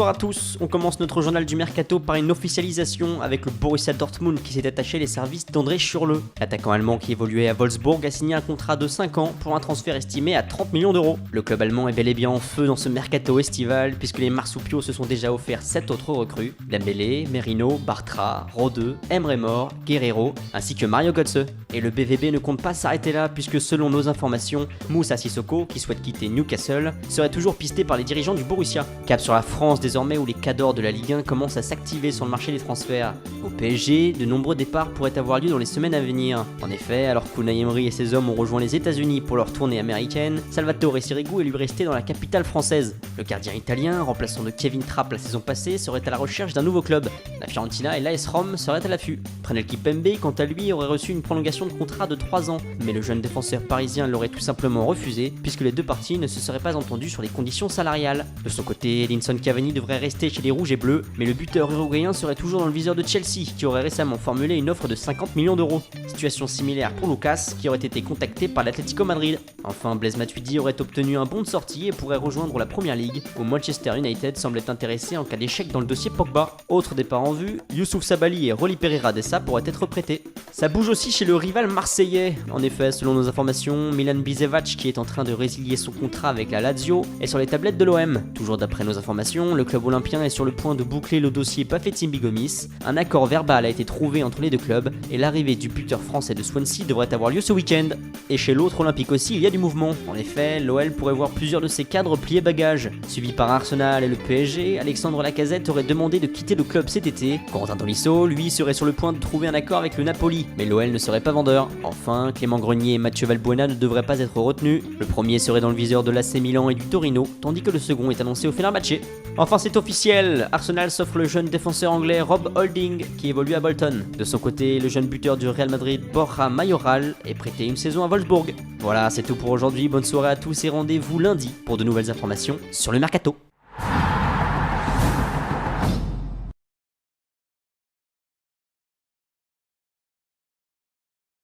Bonsoir à tous, on commence notre journal du mercato par une officialisation avec le Borussia Dortmund qui s'est attaché les services d'André Schürrle. L'attaquant allemand qui évoluait à Wolfsburg a signé un contrat de 5 ans pour un transfert estimé à 30 millions d'euros. Le club allemand est bel et bien en feu dans ce mercato estival puisque les marsupiaux se sont déjà offerts 7 autres recrues, Dembélé, Merino, Bartra, Rode, Emre Mor, Guerreiro ainsi que Mario Götze. Et le BVB ne compte pas s'arrêter là puisque selon nos informations, Moussa Sissoko, qui souhaite quitter Newcastle, serait toujours pisté par les dirigeants du Borussia. Cap sur la France désormais où les cadors de la Ligue 1 commencent à s'activer sur le marché des transferts. Au PSG, de nombreux départs pourraient avoir lieu dans les semaines à venir. En effet, alors qu'Unai Emery et ses hommes ont rejoint les États-Unis pour leur tournée américaine, Salvatore Sirigu est lui resté dans la capitale française. Le gardien italien, remplaçant de Kevin Trapp la saison passée, serait à la recherche d'un nouveau club. La Fiorentina et l'AS Rome seraient à l'affût. Prenel Kimpembe, quant à lui, aurait reçu une prolongation de contrat de 3 ans, mais le jeune défenseur parisien l'aurait tout simplement refusé puisque les deux parties ne se seraient pas entendues sur les conditions salariales. De son côté, Edinson Cavani devrait rester chez les Rouges et Bleus, mais le buteur uruguayen serait toujours dans le viseur de Chelsea, qui aurait récemment formulé une offre de 50 millions d'euros. Situation similaire pour Lucas, qui aurait été contacté par l'Atlético Madrid. Enfin, Blaise Matuidi aurait obtenu un bon de sortie et pourrait rejoindre la Première Ligue, où Manchester United semblait intéressé en cas d'échec dans le dossier Pogba. Autre départ en vue, Youssouf Sabaly et Rolly Pereira Dessa pourraient être prêtés. Ça bouge aussi chez le rival marseillais. En effet, selon nos informations, Milan Bisevac, qui est en train de résilier son contrat avec la Lazio, est sur les tablettes de l'OM. Toujours d'après nos informations, le club olympien est sur le point de boucler le dossier Pafetimbi-Gomis. Un accord verbal a été trouvé entre les deux clubs et l'arrivée du buteur français de Swansea devrait avoir lieu ce week-end. Et chez l'autre olympique aussi, il y a du mouvement. En effet, l'OL pourrait voir plusieurs de ses cadres plier bagages. Suivi par Arsenal et le PSG, Alexandre Lacazette aurait demandé de quitter le club cet été. Corentin Tolisso, lui, serait sur le point de trouver un accord avec le Napoli, mais l'OL ne serait pas vendeur. Enfin, Clément Grenier et Mathieu Valbuena ne devraient pas être retenus. Le premier serait dans le viseur de l'AC Milan et du Torino, tandis que le second est annoncé au Fenerbahçe. Enfin, c'est officiel, Arsenal s'offre le jeune défenseur anglais Rob Holding qui évolue à Bolton. De son côté, le jeune buteur du Real Madrid Borja Mayoral est prêté une saison à Wolfsburg. Voilà, c'est tout pour aujourd'hui, bonne soirée à tous et rendez-vous lundi pour de nouvelles informations sur le mercato.